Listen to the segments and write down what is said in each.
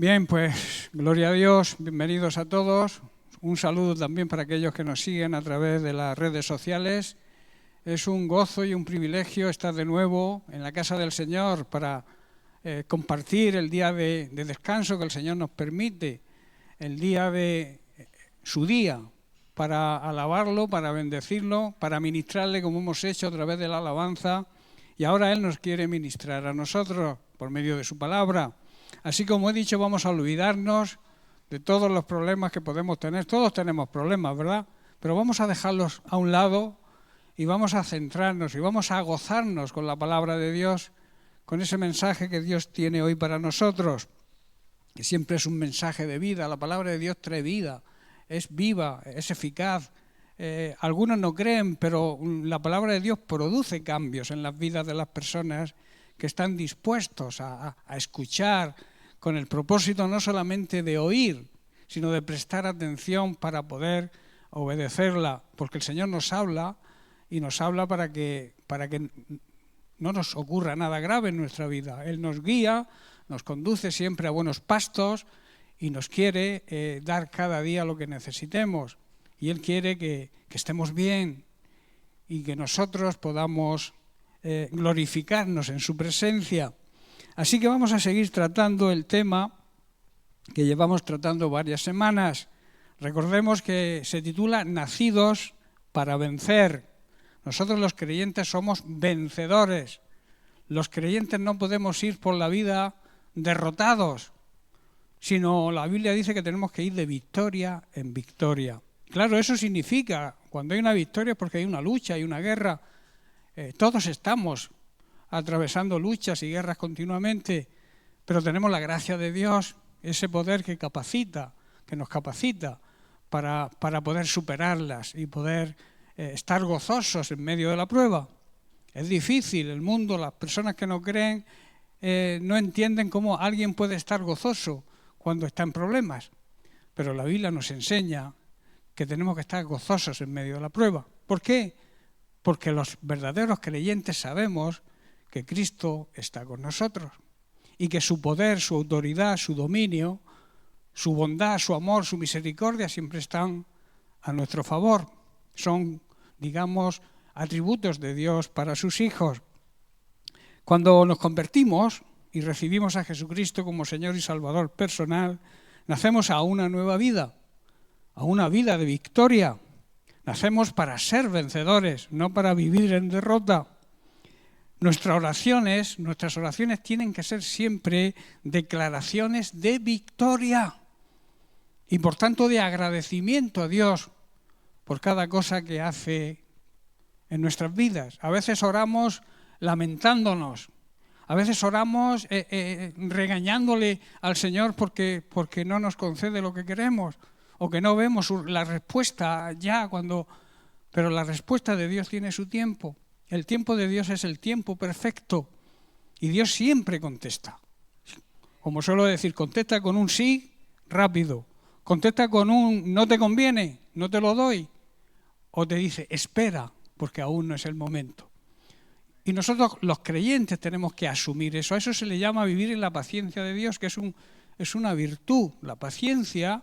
Bien, pues gloria a Dios, bienvenidos a todos. Un saludo también para aquellos que nos siguen a través de las redes sociales. Es un gozo y un privilegio estar de nuevo en la casa del Señor para compartir el día de descanso que el Señor nos permite, el día de su día, para alabarlo, para bendecirlo, para ministrarle como hemos hecho a través de la alabanza. Y ahora Él nos quiere ministrar a nosotros por medio de su palabra. Así como he dicho, vamos a olvidarnos de todos los problemas que podemos tener. Todos tenemos problemas, ¿verdad? Pero vamos a dejarlos a un lado y vamos a centrarnos y vamos a gozarnos con la palabra de Dios, con ese mensaje que Dios tiene hoy para nosotros, que siempre es un mensaje de vida. La palabra de Dios trae vida, es viva, es eficaz. Algunos no creen, pero la palabra de Dios produce cambios en las vidas de las personas que están dispuestos a escuchar con el propósito no solamente de oír, sino de prestar atención para poder obedecerla, porque el Señor nos habla y nos habla para que no nos ocurra nada grave en nuestra vida. Él nos guía, nos conduce siempre a buenos pastos y nos quiere dar cada día lo que necesitemos. Y Él quiere que estemos bien y que nosotros podamos glorificarnos en su presencia. Así que vamos a seguir tratando el tema que llevamos tratando varias semanas. Recordemos que se titula Nacidos para vencer. Nosotros los creyentes somos vencedores. Los creyentes no podemos ir por la vida derrotados, sino la Biblia dice que tenemos que ir de victoria en victoria. Claro, eso significa, cuando hay una victoria es porque hay una lucha, hay una guerra. Todos estamos atravesando luchas y guerras continuamente, pero tenemos la gracia de Dios, ese poder que nos capacita para poder superarlas y poder estar gozosos en medio de la prueba. Es difícil, el mundo, las personas que no creen, no entienden cómo alguien puede estar gozoso cuando está en problemas, pero la Biblia nos enseña que tenemos que estar gozosos en medio de la prueba. ¿Por qué? Porque los verdaderos creyentes sabemos que Cristo está con nosotros y que su poder, su autoridad, su dominio, su bondad, su amor, su misericordia siempre están a nuestro favor. Son, digamos, atributos de Dios para sus hijos. Cuando nos convertimos y recibimos a Jesucristo como Señor y Salvador personal, nacemos a una nueva vida, a una vida de victoria. Nacemos para ser vencedores, no para vivir en derrota. Nuestras oraciones tienen que ser siempre declaraciones de victoria y por tanto de agradecimiento a Dios por cada cosa que hace en nuestras vidas. A veces oramos lamentándonos, a veces oramos regañándole al Señor porque no nos concede lo que queremos, o que no vemos la respuesta ya pero la respuesta de Dios tiene su tiempo. El tiempo de Dios es el tiempo perfecto y Dios siempre contesta. Como suelo decir, contesta con un sí rápido, contesta con un no te conviene, no te lo doy, o te dice espera porque aún no es el momento. Y nosotros los creyentes tenemos que asumir eso. A eso se le llama vivir en la paciencia de Dios, que es una virtud. La paciencia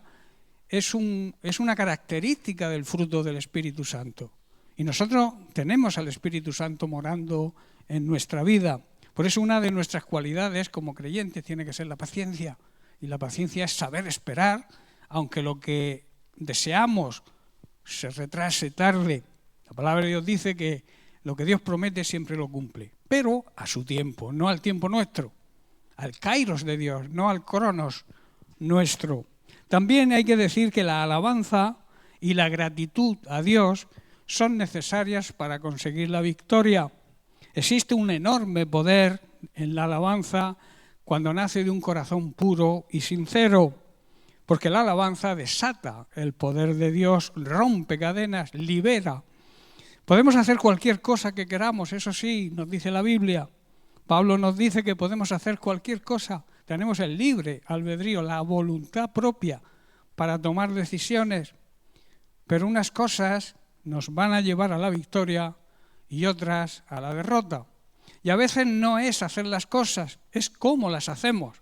es una característica del fruto del Espíritu Santo. Y nosotros tenemos al Espíritu Santo morando en nuestra vida. Por eso una de nuestras cualidades como creyentes tiene que ser la paciencia. Y la paciencia es saber esperar, aunque lo que deseamos se retrase tarde. La palabra de Dios dice que lo que Dios promete siempre lo cumple, pero a su tiempo, no al tiempo nuestro, al kairos de Dios, no al cronos nuestro. También hay que decir que la alabanza y la gratitud a Dios son necesarias para conseguir la victoria. Existe un enorme poder en la alabanza cuando nace de un corazón puro y sincero, porque la alabanza desata el poder de Dios, rompe cadenas, libera. Podemos hacer cualquier cosa que queramos, eso sí, nos dice la Biblia. Pablo nos dice que podemos hacer cualquier cosa. Tenemos el libre albedrío, la voluntad propia para tomar decisiones. Pero unas cosas nos van a llevar a la victoria y otras a la derrota. Y a veces no es hacer las cosas, es cómo las hacemos.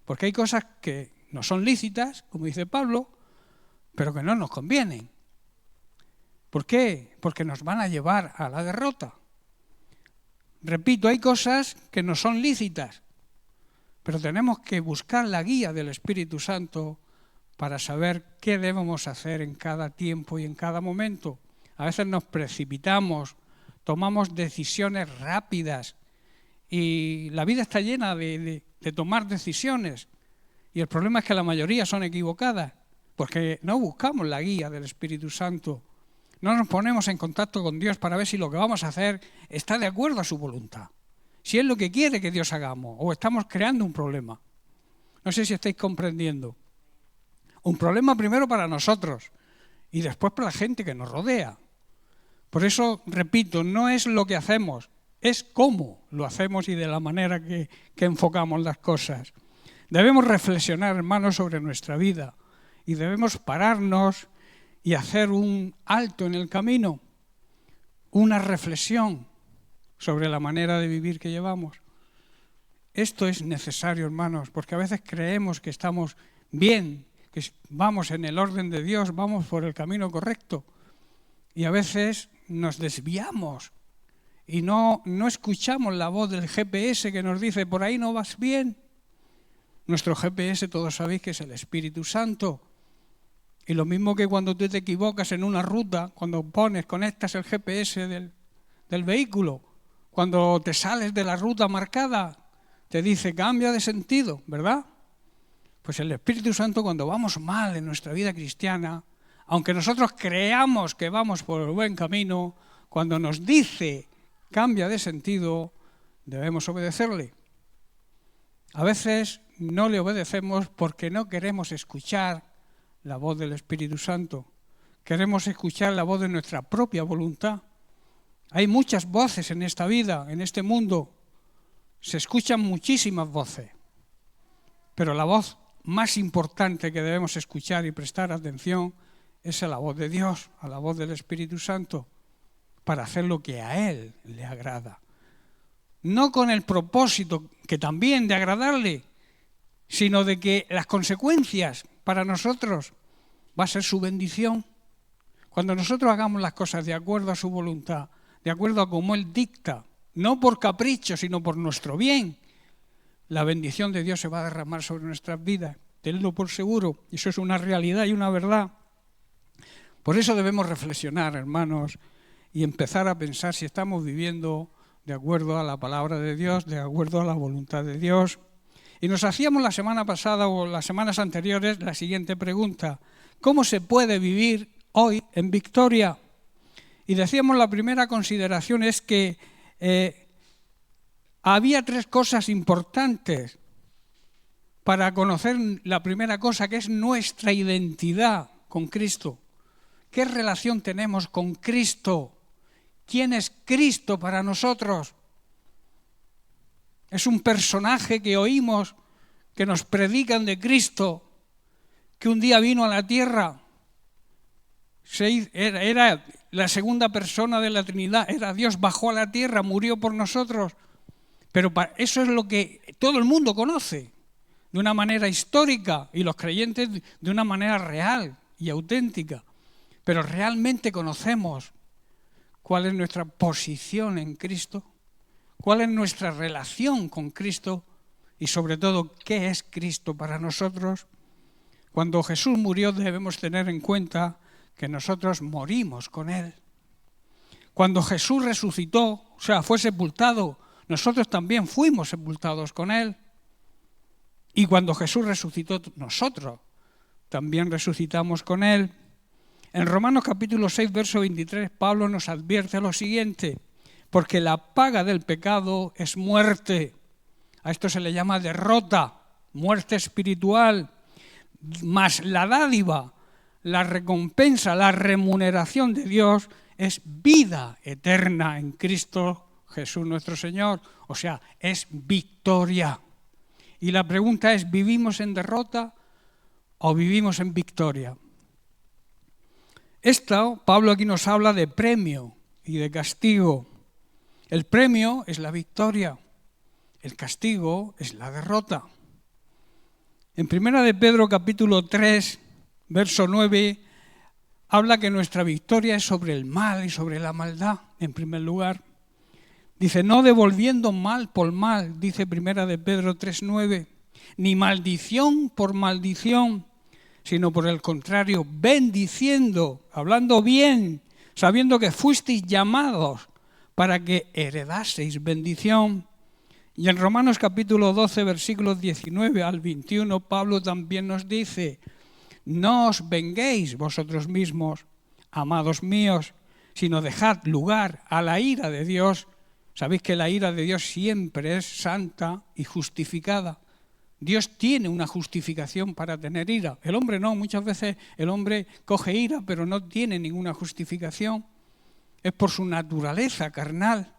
Porque hay cosas que no son lícitas, como dice Pablo, pero que no nos convienen. ¿Por qué? Porque nos van a llevar a la derrota. Repito, hay cosas que no son lícitas, pero tenemos que buscar la guía del Espíritu Santo para saber qué debemos hacer en cada tiempo y en cada momento. A veces nos precipitamos, tomamos decisiones rápidas y la vida está llena de tomar decisiones. Y el problema es que la mayoría son equivocadas, porque no buscamos la guía del Espíritu Santo. No nos ponemos en contacto con Dios para ver si lo que vamos a hacer está de acuerdo a su voluntad. Si es lo que quiere que Dios hagamos, o estamos creando un problema. No sé si estáis comprendiendo. Un problema primero para nosotros y después para la gente que nos rodea. Por eso, repito, no es lo que hacemos, es cómo lo hacemos y de la manera que enfocamos las cosas. Debemos reflexionar, hermanos, sobre nuestra vida y debemos pararnos y hacer un alto en el camino, una reflexión sobre la manera de vivir que llevamos. Esto es necesario, hermanos, porque a veces creemos que estamos bien, que vamos en el orden de Dios, vamos por el camino correcto y a veces nos desviamos y no escuchamos la voz del GPS que nos dice por ahí no vas bien. Nuestro GPS todos sabéis que es el Espíritu Santo. Y lo mismo que cuando tú te equivocas en una ruta, cuando conectas el GPS del vehículo, cuando te sales de la ruta marcada, te dice cambia de sentido, ¿verdad? Pues el Espíritu Santo cuando vamos mal en nuestra vida cristiana, aunque nosotros creamos que vamos por el buen camino, cuando nos dice cambia de sentido, debemos obedecerle. A veces no le obedecemos porque no queremos escuchar la voz del Espíritu Santo. Queremos escuchar la voz de nuestra propia voluntad. Hay muchas voces en esta vida, en este mundo. Se escuchan muchísimas voces. Pero la voz más importante que debemos escuchar y prestar atención es a la voz de Dios, a la voz del Espíritu Santo, para hacer lo que a Él le agrada. No con el propósito, que también de agradarle, sino de que las consecuencias para nosotros va a ser su bendición. Cuando nosotros hagamos las cosas de acuerdo a su voluntad, de acuerdo a como Él dicta, no por capricho, sino por nuestro bien, la bendición de Dios se va a derramar sobre nuestras vidas. Tenedlo por seguro, eso es una realidad y una verdad. Por eso debemos reflexionar, hermanos, y empezar a pensar si estamos viviendo de acuerdo a la palabra de Dios, de acuerdo a la voluntad de Dios. Y nos hacíamos la semana pasada o las semanas anteriores la siguiente pregunta: ¿cómo se puede vivir hoy en victoria? Y decíamos la primera consideración es que había tres cosas importantes para conocer la primera cosa, que es nuestra identidad con Cristo. ¿Qué relación tenemos con Cristo? ¿Quién es Cristo para nosotros? Es un personaje que oímos, que nos predican de Cristo, que un día vino a la tierra, era la segunda persona de la Trinidad, era Dios, bajó a la tierra, murió por nosotros. Pero eso es lo que todo el mundo conoce, de una manera histórica, y los creyentes de una manera real y auténtica. Pero realmente conocemos cuál es nuestra posición en Cristo, cuál es nuestra relación con Cristo y sobre todo qué es Cristo para nosotros. Cuando Jesús murió debemos tener en cuenta que nosotros morimos con Él. Cuando Jesús resucitó, o sea, fue sepultado, nosotros también fuimos sepultados con Él. Y cuando Jesús resucitó, nosotros también resucitamos con Él. En Romanos capítulo 6, verso 23, Pablo nos advierte lo siguiente: porque la paga del pecado es muerte. A esto se le llama derrota, muerte espiritual. Mas la dádiva, la recompensa, la remuneración de Dios es vida eterna en Cristo Jesús nuestro Señor. O sea, es victoria. Y la pregunta es, ¿vivimos en derrota o vivimos en victoria? Pablo aquí nos habla de premio y de castigo. El premio es la victoria, el castigo es la derrota. En 1 de Pedro capítulo 3, verso 9, habla que nuestra victoria es sobre el mal y sobre la maldad, en primer lugar. Dice, no devolviendo mal por mal, dice 1 de Pedro 3:9, ni maldición por maldición, sino por el contrario, bendiciendo, hablando bien, sabiendo que fuisteis llamados para que heredaseis bendición. Y en Romanos capítulo 12, versículos 19 al 21, Pablo también nos dice, no os venguéis vosotros mismos, amados míos, sino dejad lugar a la ira de Dios. Sabéis que la ira de Dios siempre es santa y justificada. Dios tiene una justificación para tener ira. El hombre no, muchas veces el hombre coge ira, pero no tiene ninguna justificación. Es por su naturaleza carnal,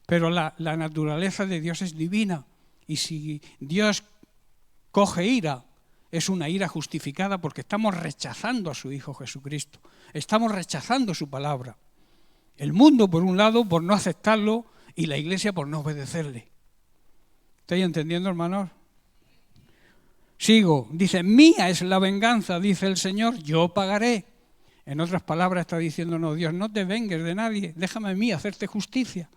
pero la naturaleza de Dios es divina. Y si Dios coge ira, es una ira justificada porque estamos rechazando a su Hijo Jesucristo. Estamos rechazando su palabra. El mundo, por un lado, por no aceptarlo, y la Iglesia por no obedecerle. ¿Estáis entendiendo, hermanos? Sigo. Dice, mía es la venganza, dice el Señor, yo pagaré. En otras palabras está diciéndonos Dios, no te vengues de nadie, déjame a mí hacerte justicia.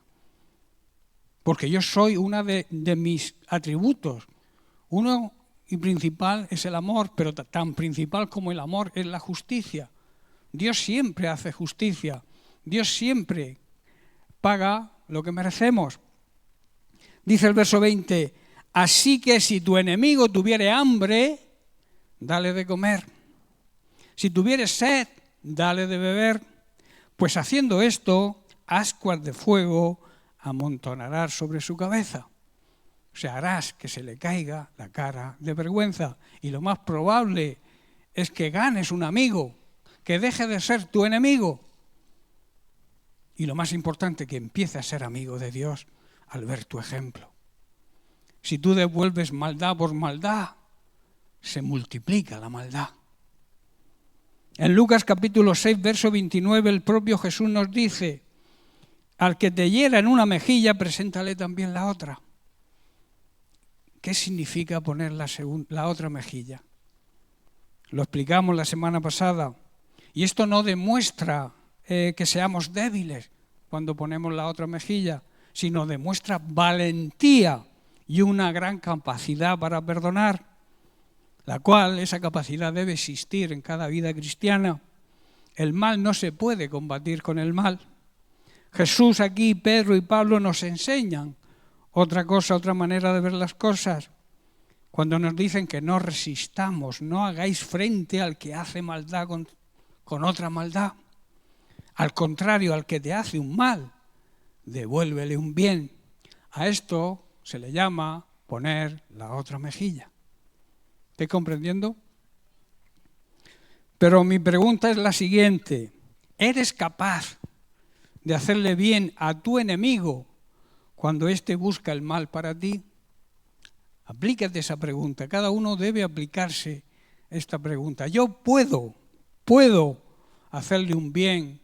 Porque yo soy una de mis atributos. Uno y principal es el amor, pero tan principal como el amor es la justicia. Dios siempre hace justicia. Dios siempre paga lo que merecemos. Dice el verso 20, así que si tu enemigo tuviere hambre, dale de comer. Si tuviere sed, dale de beber. Pues haciendo esto, ascuas de fuego amontonarás sobre su cabeza. O sea, harás que se le caiga la cara de vergüenza. Y lo más probable es que ganes un amigo, que deje de ser tu enemigo. Y lo más importante, que empiece a ser amigo de Dios al ver tu ejemplo. Si tú devuelves maldad por maldad, se multiplica la maldad. En Lucas capítulo 6, verso 29, el propio Jesús nos dice, al que te hiera en una mejilla, preséntale también la otra. ¿Qué significa poner la otra mejilla? Lo explicamos la semana pasada. Y esto no demuestra que seamos débiles cuando ponemos la otra mejilla, sino demuestra valentía y una gran capacidad para perdonar, la cual esa capacidad debe existir en cada vida cristiana. El mal no se puede combatir con el mal. Jesús aquí, Pedro y Pablo nos enseñan otra cosa, otra manera de ver las cosas. Cuando nos dicen que no resistamos, no hagáis frente al que hace maldad con otra maldad. Al contrario, al que te hace un mal, devuélvele un bien. A esto se le llama poner la otra mejilla. ¿Estáis comprendiendo? Pero mi pregunta es la siguiente. ¿Eres capaz de hacerle bien a tu enemigo cuando éste busca el mal para ti? Aplícate esa pregunta. Cada uno debe aplicarse esta pregunta. Yo puedo hacerle un bien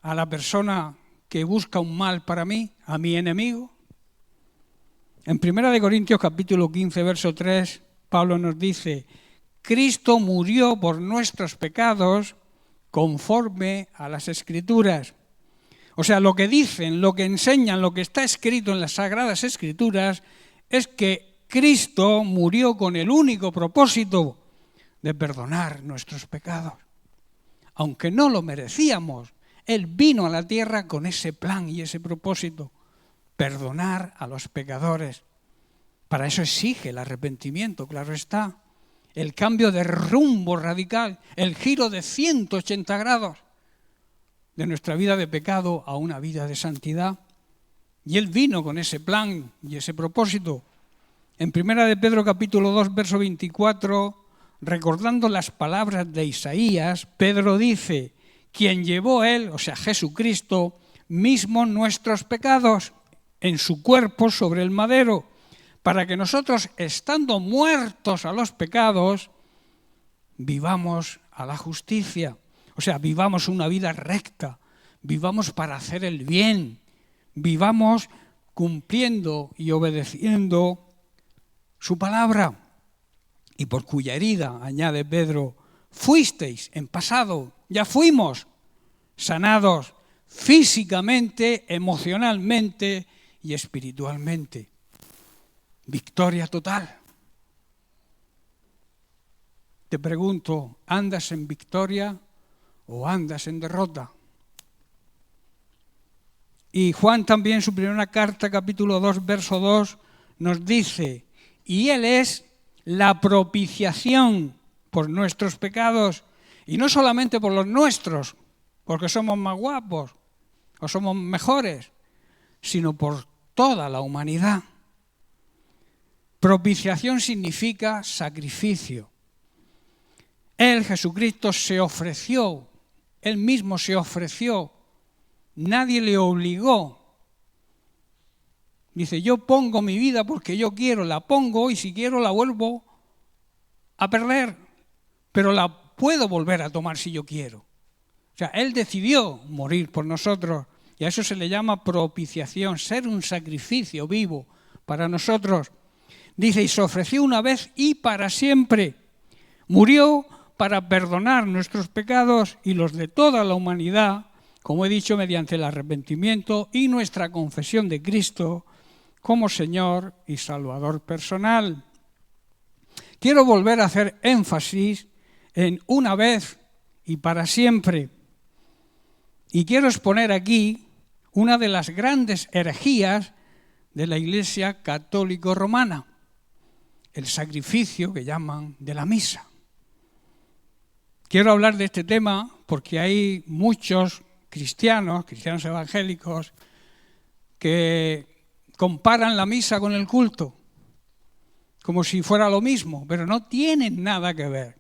a la persona que busca un mal para mí, a mi enemigo. En 1 Corintios capítulo 15, verso 3, Pablo nos dice, Cristo murió por nuestros pecados conforme a las Escrituras. O sea, lo que dicen, lo que enseñan, lo que está escrito en las Sagradas Escrituras es que Cristo murió con el único propósito de perdonar nuestros pecados. Aunque no lo merecíamos, Él vino a la tierra con ese plan y ese propósito, perdonar a los pecadores. Para eso exige el arrepentimiento, claro está, el cambio de rumbo radical, el giro de 180 grados de nuestra vida de pecado a una vida de santidad. Y Él vino con ese plan y ese propósito. En 1 de Pedro capítulo 2, verso 24, recordando las palabras de Isaías, Pedro dice, quien llevó Él, o sea Jesucristo, mismo nuestros pecados en su cuerpo sobre el madero, para que nosotros, estando muertos a los pecados, vivamos a la justicia. O sea, vivamos una vida recta, vivamos para hacer el bien, vivamos cumpliendo y obedeciendo su palabra. y por cuya herida, añade Pedro, fuisteis en pasado, ya fuimos sanados físicamente, emocionalmente y espiritualmente. Victoria total. Te pregunto, ¿andas en victoria o andas en derrota? Y Juan también, su primera carta, capítulo 2, verso 2, nos dice, y Él es la propiciación por nuestros pecados, y no solamente por los nuestros, porque somos más guapos o somos mejores, sino por toda la humanidad. Propiciación significa sacrificio. Él, Jesucristo, se ofreció, Él mismo se ofreció, nadie le obligó. Dice, yo pongo mi vida porque yo quiero, la pongo y si quiero la vuelvo a perder, pero la puedo volver a tomar si yo quiero. O sea, Él decidió morir por nosotros y a eso se le llama propiciación, ser un sacrificio vivo para nosotros. Dice, y se ofreció una vez y para siempre. Murió para perdonar nuestros pecados y los de toda la humanidad, como he dicho, mediante el arrepentimiento y nuestra confesión de Cristo como Señor y Salvador personal. Quiero volver a hacer énfasis en una vez y para siempre. Y quiero exponer aquí una de las grandes herejías de la Iglesia católico romana, el sacrificio que llaman de la misa. Quiero hablar de este tema porque hay muchos cristianos evangélicos, que comparan la misa con el culto, como si fuera lo mismo, pero no tienen nada que ver.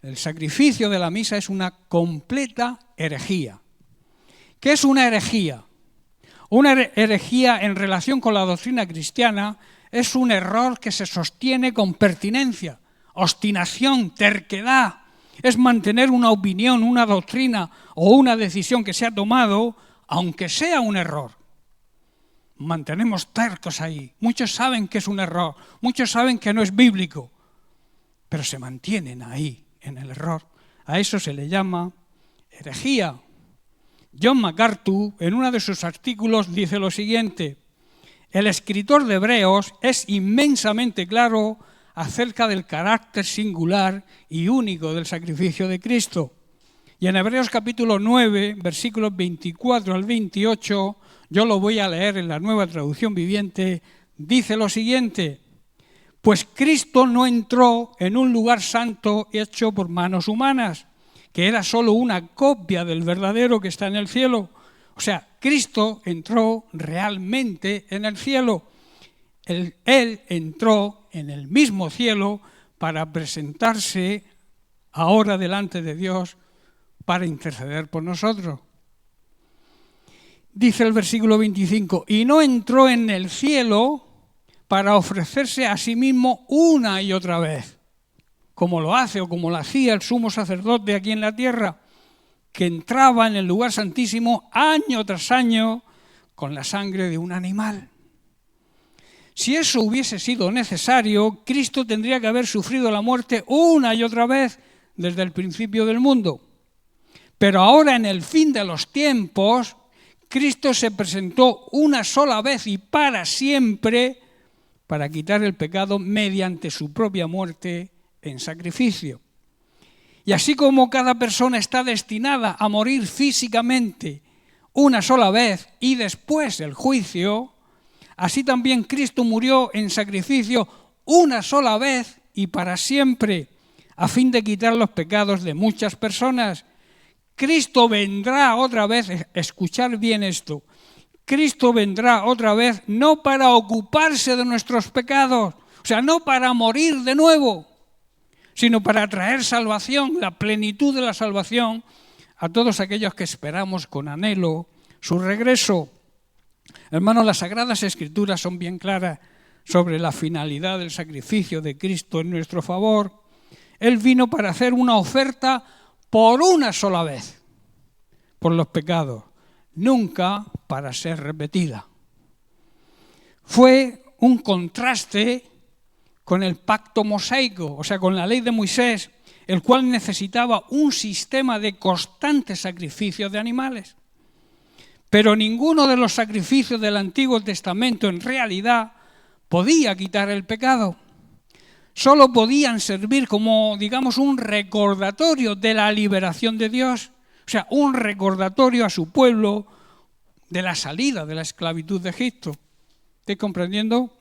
El sacrificio de la misa es una completa herejía. ¿Qué es una herejía? Una herejía en relación con la doctrina cristiana es un error que se sostiene con pertinencia, obstinación, terquedad. Es mantener una opinión, una doctrina o una decisión que se ha tomado, aunque sea un error. Mantenemos tercos ahí. Muchos saben que es un error, muchos saben que no es bíblico, pero se mantienen ahí, en el error. A eso se le llama herejía. John MacArthur, en uno de sus artículos, dice lo siguiente: el escritor de Hebreos es inmensamente claro acerca del carácter singular y único del sacrificio de Cristo. Y en Hebreos capítulo 9, versículos 24 al 28, yo lo voy a leer en la Nueva Traducción Viviente, dice lo siguiente: pues Cristo no entró en un lugar santo hecho por manos humanas, que era solo una copia del verdadero que está en el cielo. O sea, Cristo entró realmente en el cielo. Él entró en el mismo cielo para presentarse ahora delante de Dios para interceder por nosotros. Dice el versículo 25, y no entró en el cielo para ofrecerse a sí mismo una y otra vez, como lo hace o como lo hacía el sumo sacerdote aquí en la tierra, que entraba en el lugar santísimo año tras año con la sangre de un animal. Si eso hubiese sido necesario, Cristo tendría que haber sufrido la muerte una y otra vez desde el principio del mundo. Pero ahora, en el fin de los tiempos, Cristo se presentó una sola vez y para siempre para quitar el pecado mediante su propia muerte en sacrificio. Y así como cada persona está destinada a morir físicamente una sola vez y después el juicio, así también Cristo murió en sacrificio una sola vez y para siempre, a fin de quitar los pecados de muchas personas. Cristo vendrá otra vez, escuchar bien esto, Cristo vendrá otra vez no para ocuparse de nuestros pecados, o sea, no para morir de nuevo, sino para traer salvación, la plenitud de la salvación a todos aquellos que esperamos con anhelo su regreso. Hermanos, las Sagradas Escrituras son bien claras sobre la finalidad del sacrificio de Cristo en nuestro favor. Él vino para hacer una oferta por una sola vez por los pecados, nunca para ser repetida. Fue un contraste con el pacto mosaico, o sea, con la ley de Moisés, el cual necesitaba un sistema de constantes sacrificios de animales. Pero ninguno de los sacrificios del Antiguo Testamento en realidad podía quitar el pecado. Solo podían servir como, digamos, un recordatorio de la liberación de Dios, o sea, un recordatorio a su pueblo de la salida de la esclavitud de Egipto. ¿Estáis comprendiendo?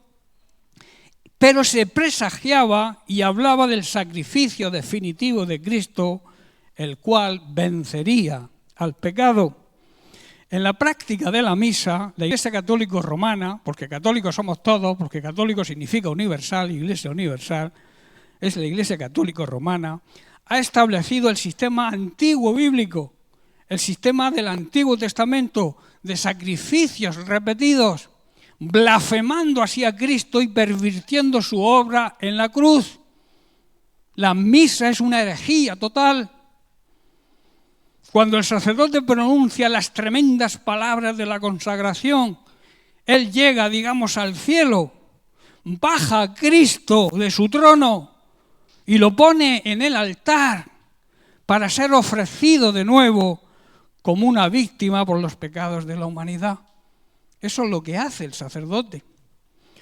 Pero se presagiaba y hablaba del sacrificio definitivo de Cristo, el cual vencería al pecado. En la práctica de la misa, la Iglesia Católica Romana, porque católicos somos todos, porque católico significa universal, Iglesia universal, es la Iglesia Católica Romana, ha establecido el sistema antiguo bíblico, el sistema del Antiguo Testamento de sacrificios repetidos, blasfemando así a Cristo y pervirtiendo su obra en la cruz. La misa es una herejía total. Cuando el sacerdote pronuncia las tremendas palabras de la consagración, él llega, digamos, al cielo, baja a Cristo de su trono y lo pone en el altar para ser ofrecido de nuevo como una víctima por los pecados de la humanidad. Eso es lo que hace el sacerdote.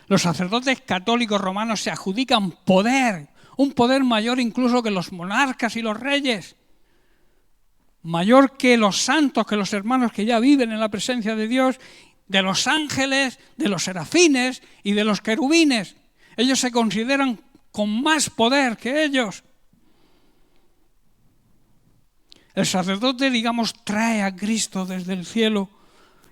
Los sacerdotes católicos romanos se adjudican poder, un poder mayor incluso que los monarcas y los reyes, mayor que los santos, que los hermanos que ya viven en la presencia de Dios, de los ángeles, de los serafines y de los querubines. Ellos se consideran con más poder que ellos. El sacerdote, digamos, trae a Cristo desde el cielo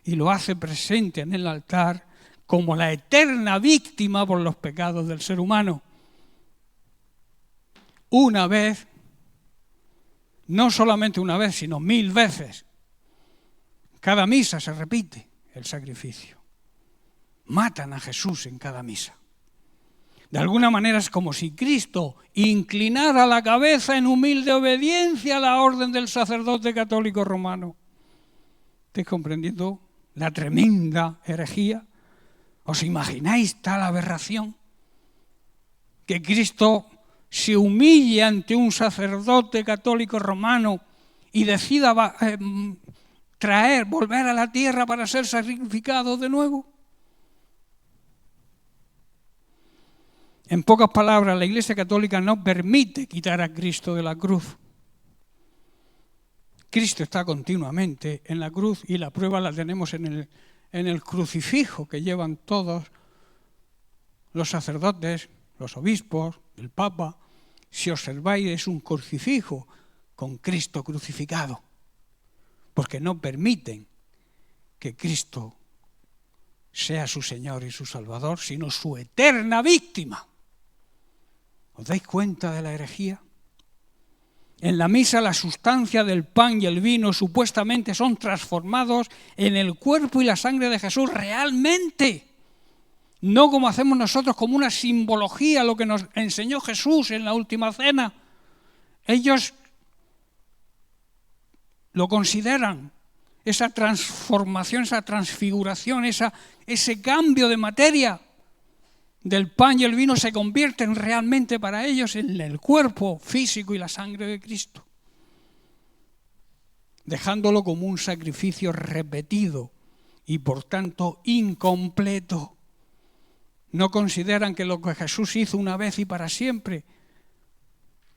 y lo hace presente en el altar como la eterna víctima por los pecados del ser humano. Una vez, no solamente una vez, sino 1000 veces. Cada misa se repite el sacrificio. Matan a Jesús en cada misa. De alguna manera es como si Cristo inclinara la cabeza en humilde obediencia a la orden del sacerdote católico romano. ¿Estáis comprendiendo la tremenda herejía? ¿Os imagináis tal aberración? Que Cristo se humille ante un sacerdote católico romano y decida volver a la tierra para ser sacrificado de nuevo. En pocas palabras, la Iglesia Católica no permite quitar a Cristo de la cruz. Cristo está continuamente en la cruz y la prueba la tenemos en el crucifijo que llevan todos los sacerdotes, los obispos, el Papa. Si observáis, es un crucifijo con Cristo crucificado, porque no permiten que Cristo sea su Señor y su Salvador, sino su eterna víctima. ¿Os dais cuenta de la herejía? En la misa la sustancia del pan y el vino supuestamente son transformados en el cuerpo y la sangre de Jesús realmente. No como hacemos nosotros, como una simbología, lo que nos enseñó Jesús en la última cena. Ellos lo consideran, esa transformación, esa transfiguración, ese cambio de materia del pan y el vino se convierten realmente para ellos en el cuerpo físico y la sangre de Cristo, dejándolo como un sacrificio repetido y por tanto incompleto. No consideran que lo que Jesús hizo una vez y para siempre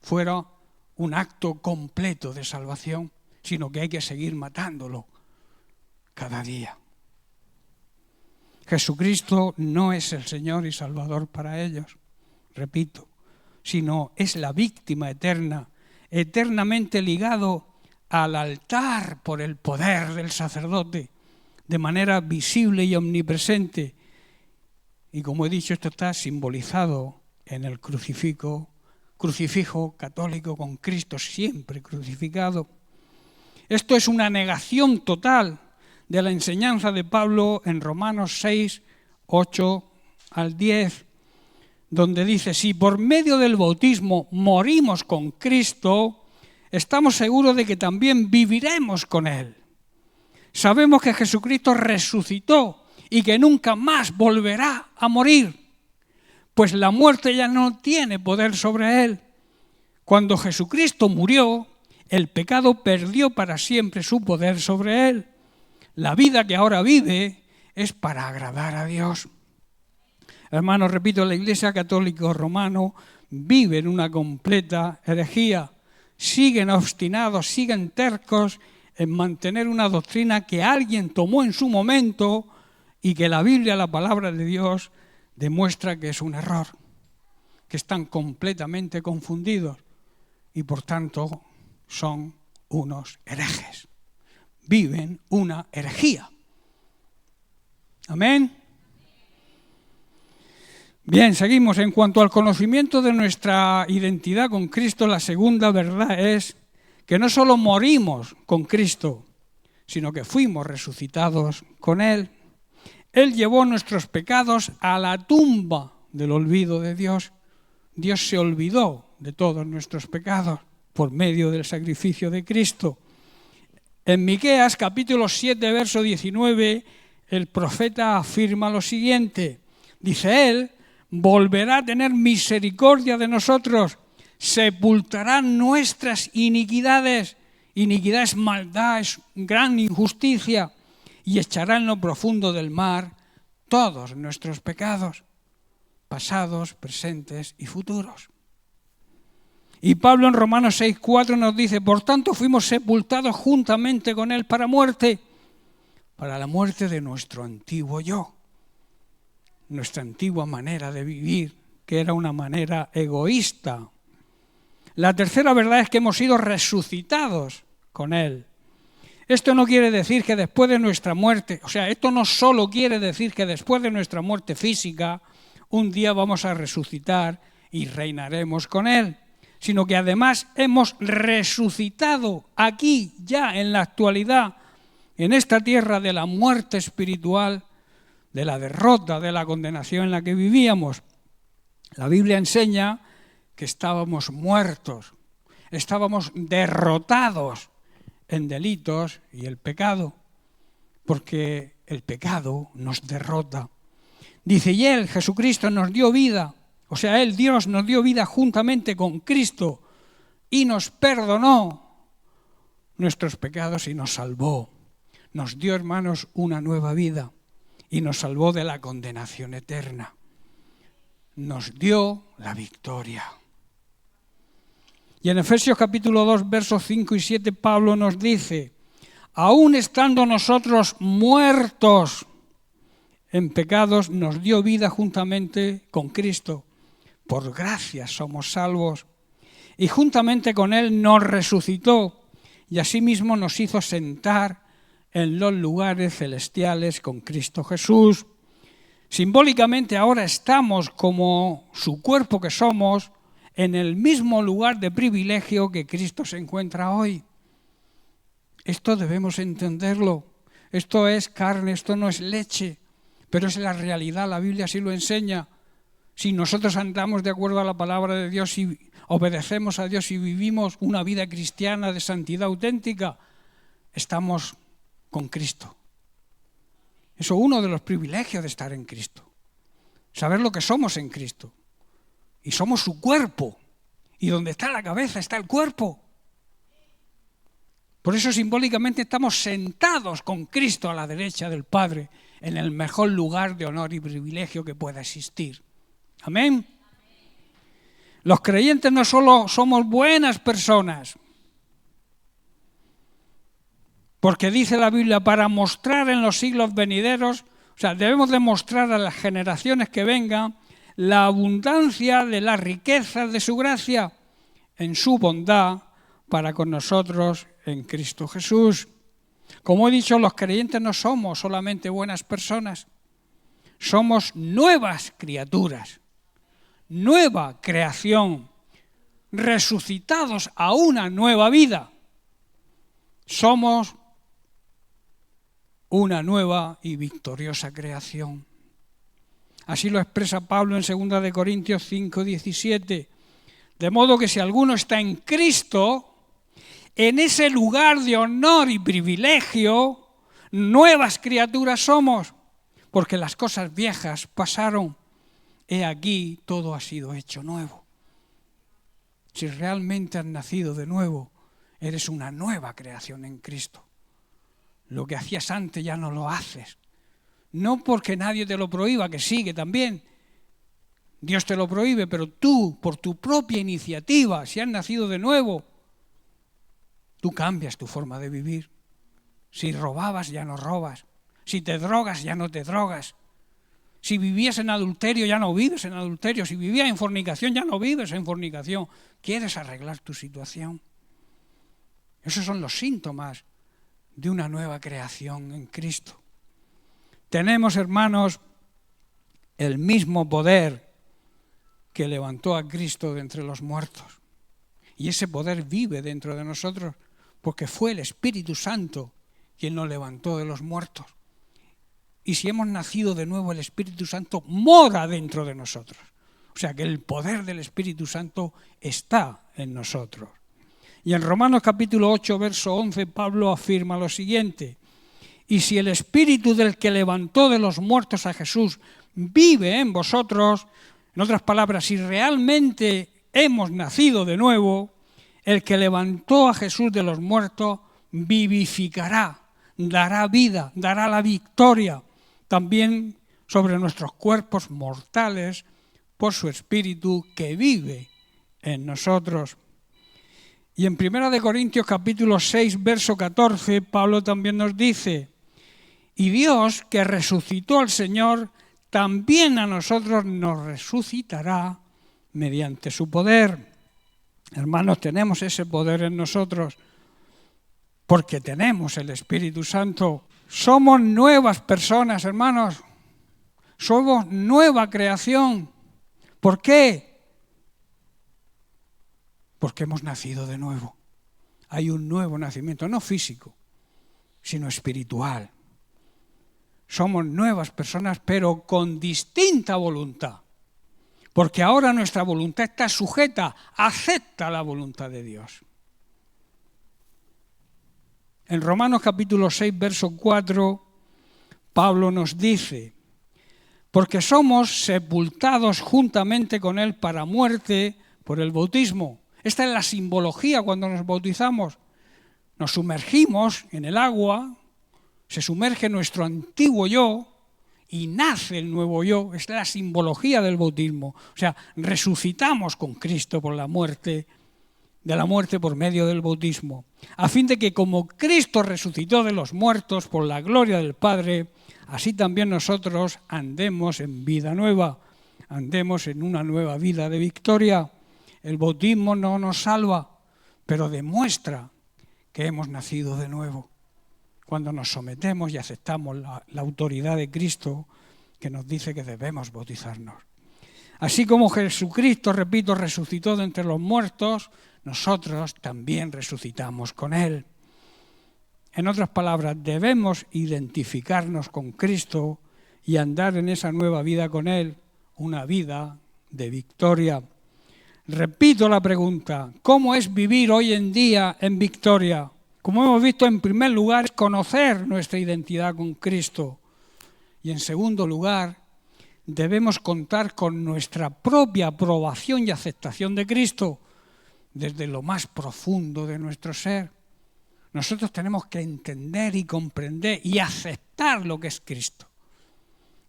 fuera un acto completo de salvación, sino que hay que seguir matándolo cada día. Jesucristo no es el Señor y Salvador para ellos, repito, sino es la víctima eterna, eternamente ligado al altar por el poder del sacerdote, de manera visible y omnipresente. Y como he dicho, esto está simbolizado en el crucifijo católico con Cristo siempre crucificado. Esto es una negación total de la enseñanza de Pablo en Romanos 6, 8 al 10, donde dice: si por medio del bautismo morimos con Cristo, estamos seguros de que también viviremos con Él. Sabemos que Jesucristo resucitó y que nunca más volverá a morir. pues la muerte ya no tiene poder sobre él. Cuando Jesucristo murió, el pecado perdió para siempre su poder sobre él. La vida que ahora vive es para agradar a Dios. Hermanos, repito, la Iglesia Católica Romana vive en una completa herejía. Siguen obstinados, siguen tercos en mantener una doctrina que alguien tomó en su momento y que la Biblia, la palabra de Dios, demuestra que es un error, que están completamente confundidos y por tanto son unos herejes. Viven una herejía. Amén. Bien, seguimos. En cuanto al conocimiento de nuestra identidad con Cristo, la segunda verdad es que no solo morimos con Cristo, sino que fuimos resucitados con Él. Él llevó nuestros pecados a la tumba del olvido de Dios. Dios se olvidó de todos nuestros pecados por medio del sacrificio de Cristo. En Miqueas, capítulo 7, verso 19, el profeta afirma lo siguiente. Dice él: volverá a tener misericordia de nosotros, sepultará nuestras iniquidades. Iniquidad es maldad, es gran injusticia, y echará en lo profundo del mar todos nuestros pecados, pasados, presentes y futuros. Y Pablo en Romanos 6:4 nos dice: por tanto fuimos sepultados juntamente con él para muerte, para la muerte de nuestro antiguo yo, nuestra antigua manera de vivir, que era una manera egoísta. La tercera verdad es que hemos sido resucitados con él. Esto no quiere decir que después de nuestra muerte, esto no solo quiere decir que después de nuestra muerte física, un día vamos a resucitar y reinaremos con él, sino que además hemos resucitado aquí, ya en la actualidad, en esta tierra de la muerte espiritual, de la derrota, de la condenación en la que vivíamos. La Biblia enseña que estábamos muertos, estábamos derrotados en delitos y el pecado, porque el pecado nos derrota. Dice, y Él, Jesucristo, nos dio vida, Él, Dios, nos dio vida juntamente con Cristo y nos perdonó nuestros pecados y nos salvó. Nos dio, hermanos, una nueva vida y nos salvó de la condenación eterna. Nos dio la victoria. Y en Efesios capítulo 2, versos 5 y 7, Pablo nos dice, aún estando nosotros muertos en pecados, nos dio vida juntamente con Cristo. Por gracia somos salvos. Y juntamente con Él nos resucitó y asimismo nos hizo sentar en los lugares celestiales con Cristo Jesús. Simbólicamente ahora estamos como su cuerpo que somos en el mismo lugar de privilegio que Cristo se encuentra hoy. Esto debemos entenderlo. Esto es carne, esto no es leche, pero es la realidad, la Biblia así lo enseña. Si nosotros andamos de acuerdo a la palabra de Dios y obedecemos a Dios y vivimos una vida cristiana de santidad auténtica, estamos con Cristo. Eso es uno de los privilegios de estar en Cristo. Saber lo que somos en Cristo. Y somos su cuerpo. Y donde está la cabeza está el cuerpo. Por eso simbólicamente estamos sentados con Cristo a la derecha del Padre, en el mejor lugar de honor y privilegio que pueda existir. Amén. Los creyentes no solo somos buenas personas, porque dice la Biblia, para mostrar en los siglos venideros, debemos demostrar a las generaciones que vengan la abundancia de las riquezas de su gracia en su bondad para con nosotros en Cristo Jesús. Como he dicho, los creyentes no somos solamente buenas personas, somos nuevas criaturas, nueva creación, resucitados a una nueva vida. Somos una nueva y victoriosa creación. Así lo expresa Pablo en 2 de Corintios 5:17. De modo que si alguno está en Cristo, en ese lugar de honor y privilegio, nuevas criaturas somos, porque las cosas viejas pasaron. he aquí, todo ha sido hecho nuevo. Si realmente has nacido de nuevo, eres una nueva creación en Cristo. Lo que hacías antes ya no lo haces. No porque nadie te lo prohíba, que sigue también. Dios te lo prohíbe, pero tú, por tu propia iniciativa, si has nacido de nuevo, tú cambias tu forma de vivir. Si robabas, ya no robas. Si te drogas, ya no te drogas. Si vivías en adulterio, ya no vives en adulterio. Si vivías en fornicación, ya no vives en fornicación. ¿Quieres arreglar tu situación? Esos son los síntomas de una nueva creación en Cristo. Tenemos, hermanos, el mismo poder que levantó a Cristo de entre los muertos. Y ese poder vive dentro de nosotros porque fue el Espíritu Santo quien nos levantó de los muertos. Y si hemos nacido de nuevo, el Espíritu Santo mora dentro de nosotros. O sea que el poder del Espíritu Santo está en nosotros. Y en Romanos capítulo 8, verso 11, Pablo afirma lo siguiente: y si el Espíritu del que levantó de los muertos a Jesús vive en vosotros, en otras palabras, si realmente hemos nacido de nuevo, el que levantó a Jesús de los muertos vivificará, dará vida, dará la victoria también sobre nuestros cuerpos mortales por su Espíritu que vive en nosotros. Y en 1 Corintios capítulo 6, verso 14, Pablo también nos dice: y Dios, que resucitó al Señor, también a nosotros nos resucitará mediante su poder. Hermanos, tenemos ese poder en nosotros porque tenemos el Espíritu Santo. Somos nuevas personas, hermanos. Somos nueva creación. ¿Por qué? Porque hemos nacido de nuevo. Hay un nuevo nacimiento, no físico, sino espiritual. Somos nuevas personas, pero con distinta voluntad. Porque ahora nuestra voluntad está sujeta, acepta la voluntad de Dios. En Romanos capítulo 6, verso 4, Pablo nos dice: porque somos sepultados juntamente con Él para muerte por el bautismo. Esta es la simbología cuando nos bautizamos. Nos sumergimos en el agua, se sumerge nuestro antiguo yo y nace el nuevo yo. Esta es la simbología del bautismo. O sea, resucitamos con Cristo por la muerte, de la muerte por medio del bautismo, a fin de que como Cristo resucitó de los muertos por la gloria del Padre, así también nosotros andemos en vida nueva, andemos en una nueva vida de victoria. El bautismo no nos salva, pero demuestra que hemos nacido de nuevo. Cuando nos sometemos y aceptamos la autoridad de Cristo, que nos dice que debemos bautizarnos. Así como Jesucristo, repito, resucitó de entre los muertos, nosotros también resucitamos con Él. En otras palabras, debemos identificarnos con Cristo y andar en esa nueva vida con Él, una vida de victoria. Repito la pregunta: ¿cómo es vivir hoy en día en victoria? Como hemos visto, en primer lugar, es conocer nuestra identidad con Cristo. Y en segundo lugar, debemos contar con nuestra propia aprobación y aceptación de Cristo desde lo más profundo de nuestro ser. Nosotros tenemos que entender y comprender y aceptar lo que es Cristo.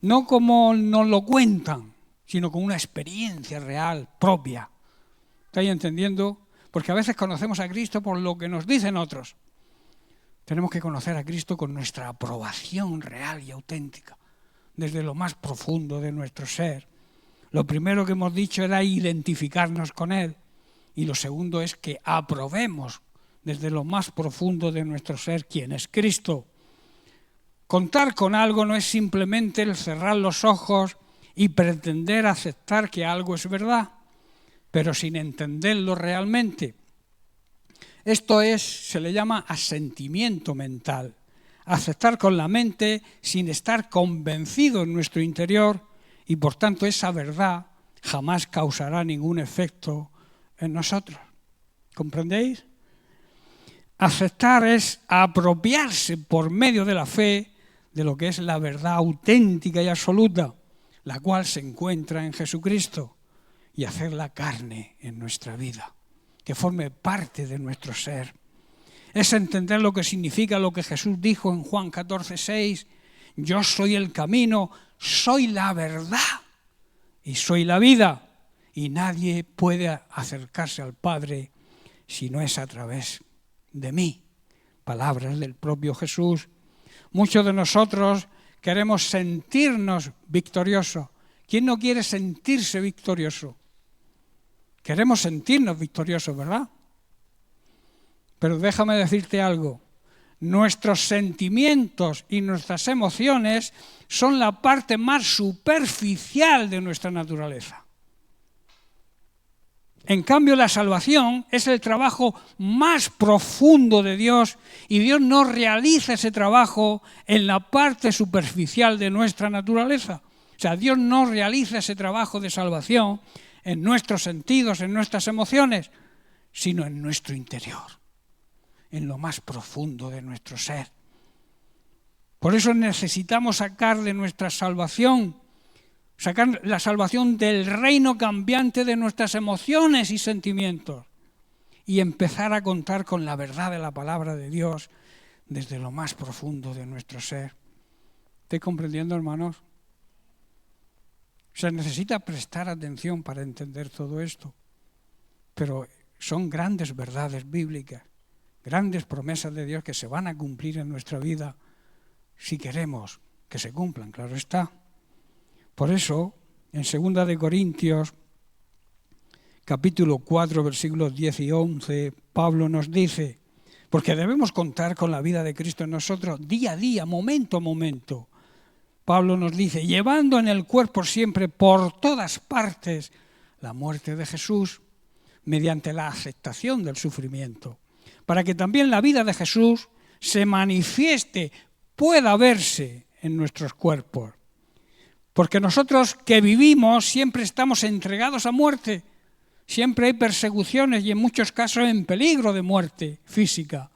No como nos lo cuentan, sino con una experiencia real, propia. ¿Estáis entendiendo? Porque a veces conocemos a Cristo por lo que nos dicen otros. Tenemos que conocer a Cristo con nuestra aprobación real y auténtica, desde lo más profundo de nuestro ser. Lo primero que hemos dicho era identificarnos con Él, y lo segundo es que aprobemos desde lo más profundo de nuestro ser quién es Cristo. Contar con algo no es simplemente el cerrar los ojos y pretender aceptar que algo es verdad, pero sin entenderlo realmente. Esto se le llama asentimiento mental. Aceptar con la mente sin estar convencido en nuestro interior, y por tanto esa verdad jamás causará ningún efecto en nosotros. ¿Comprendéis? Aceptar es apropiarse por medio de la fe de lo que es la verdad auténtica y absoluta. la cual se encuentra en Jesucristo, y hacerla carne en nuestra vida, que forme parte de nuestro ser. Es entender lo que significa lo que Jesús dijo en Juan 14:6, yo soy el camino, soy la verdad y soy la vida, y nadie puede acercarse al Padre si no es a través de mí. Palabras del propio Jesús. Muchos de nosotros queremos sentirnos victoriosos. ¿Quién no quiere sentirse victorioso? Queremos sentirnos victoriosos, ¿verdad? Pero déjame decirte algo. Nuestros sentimientos y nuestras emociones son la parte más superficial de nuestra naturaleza. En cambio, la salvación es el trabajo más profundo de Dios, y Dios no realiza ese trabajo en la parte superficial de nuestra naturaleza. O sea, Dios no realiza ese trabajo de salvación en nuestros sentidos, en nuestras emociones, sino en nuestro interior, en lo más profundo de nuestro ser. Por eso necesitamos sacar de nuestra salvación, sacar la salvación del reino cambiante de nuestras emociones y sentimientos, y empezar a contar con la verdad de la palabra de Dios desde lo más profundo de nuestro ser. ¿Estoy comprendiendo, hermanos? Se necesita prestar atención para entender todo esto, pero son grandes verdades bíblicas, grandes promesas de Dios que se van a cumplir en nuestra vida si queremos que se cumplan, claro está. Por eso, en 2 de Corintios, capítulo 4, versículos 10 y 11, Pablo nos dice, porque debemos contar con la vida de Cristo en nosotros día a día, momento a momento. Pablo nos dice, llevando en el cuerpo siempre por todas partes la muerte de Jesús, mediante la aceptación del sufrimiento, para que también la vida de Jesús se manifieste, pueda verse en nuestros cuerpos. Porque nosotros que vivimos siempre estamos entregados a muerte, siempre hay persecuciones y en muchos casos en peligro de muerte física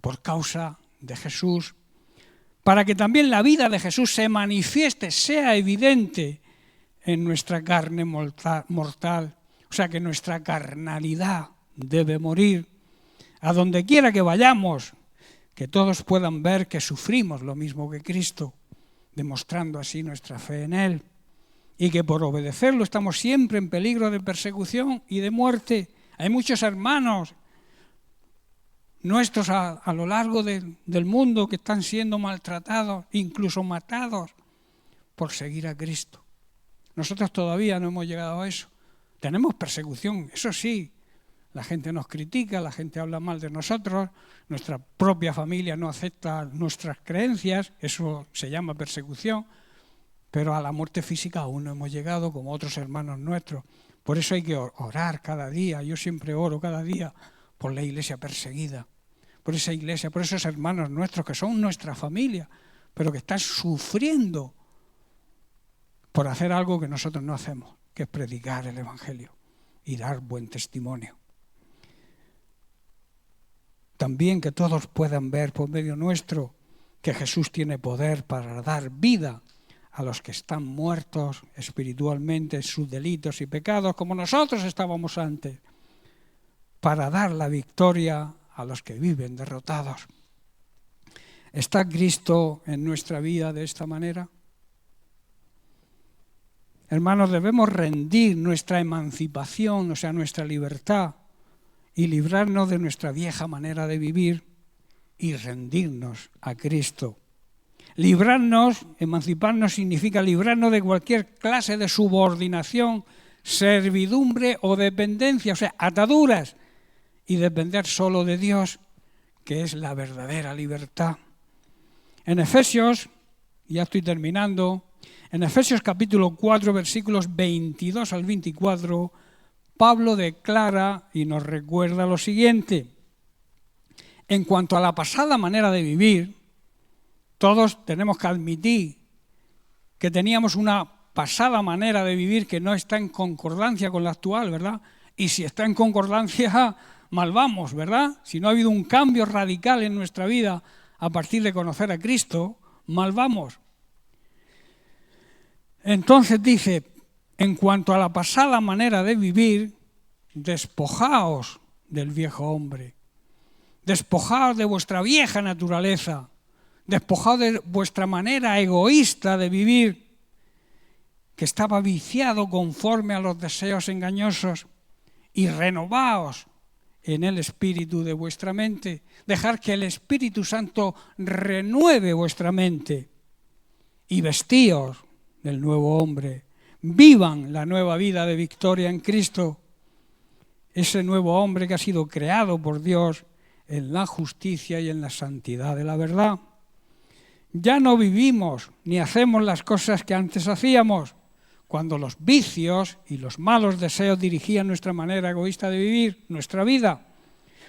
por causa de Jesús, para que también la vida de Jesús se manifieste, sea evidente en nuestra carne mortal. O sea que nuestra carnalidad debe morir. A donde quiera que vayamos, que todos puedan ver que sufrimos lo mismo que Cristo, demostrando así nuestra fe en Él, y que por obedecerlo estamos siempre en peligro de persecución y de muerte. Hay muchos hermanos nuestros a lo largo del mundo que están siendo maltratados, incluso matados, por seguir a Cristo. Nosotros todavía no hemos llegado a eso. Tenemos persecución, eso sí. La gente nos critica, la gente habla mal de nosotros, nuestra propia familia no acepta nuestras creencias, eso se llama persecución, pero a la muerte física aún no hemos llegado como otros hermanos nuestros. Por eso hay que orar cada día, yo siempre oro cada día por la iglesia perseguida, por esa iglesia, por esos hermanos nuestros que son nuestra familia, pero que están sufriendo por hacer algo que nosotros no hacemos, que es predicar el Evangelio y dar buen testimonio. También que todos puedan ver por medio nuestro que Jesús tiene poder para dar vida a los que están muertos espiritualmente en sus delitos y pecados, como nosotros estábamos antes, para dar la victoria a los que viven derrotados. ¿Está Cristo en nuestra vida de esta manera? Hermanos, debemos rendir nuestra emancipación, o sea, nuestra libertad, y librarnos de nuestra vieja manera de vivir y rendirnos a Cristo. Librarnos, emanciparnos, significa librarnos de cualquier clase de subordinación, servidumbre o dependencia, o sea, ataduras, y depender solo de Dios, que es la verdadera libertad. En Efesios, ya estoy terminando, en Efesios capítulo 4, versículos 22 al 24, Pablo declara y nos recuerda lo siguiente. En cuanto a la pasada manera de vivir, todos tenemos que admitir que teníamos una pasada manera de vivir que no está en concordancia con la actual, ¿verdad? Y si está en concordancia, mal vamos, ¿verdad? Si no ha habido un cambio radical en nuestra vida a partir de conocer a Cristo, mal vamos. Entonces dice, en cuanto a la pasada manera de vivir, despojaos del viejo hombre, despojaos de vuestra vieja naturaleza, despojaos de vuestra manera egoísta de vivir, que estaba viciado conforme a los deseos engañosos, y renovaos en el espíritu de vuestra mente. Dejad que el Espíritu Santo renueve vuestra mente y vestíos del nuevo hombre. Vivan la nueva vida de victoria en Cristo, ese nuevo hombre que ha sido creado por Dios en la justicia y en la santidad de la verdad. Ya no vivimos ni hacemos las cosas que antes hacíamos, cuando los vicios y los malos deseos dirigían nuestra manera egoísta de vivir, nuestra vida.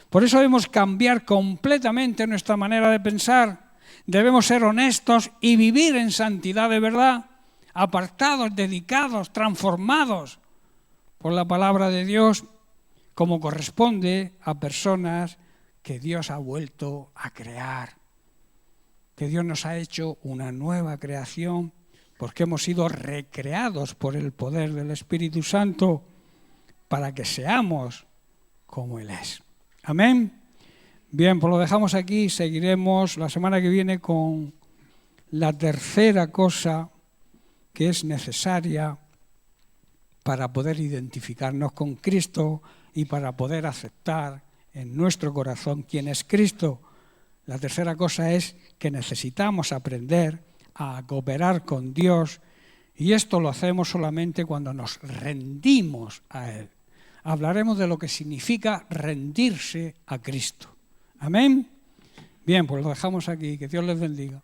Por eso debemos cambiar completamente nuestra manera de pensar. Debemos ser honestos y vivir en santidad de verdad, apartados, dedicados, transformados por la palabra de Dios, como corresponde a personas que Dios ha vuelto a crear, que Dios nos ha hecho una nueva creación, porque hemos sido recreados por el poder del Espíritu Santo para que seamos como Él es. Amén. Bien, pues lo dejamos aquí, seguiremos la semana que viene con la tercera cosa que es necesaria para poder identificarnos con Cristo y para poder aceptar en nuestro corazón quién es Cristo. La tercera cosa es que necesitamos aprender a cooperar con Dios, y esto lo hacemos solamente cuando nos rendimos a Él. Hablaremos de lo que significa rendirse a Cristo. Amén. Bien, pues lo dejamos aquí. Que Dios les bendiga.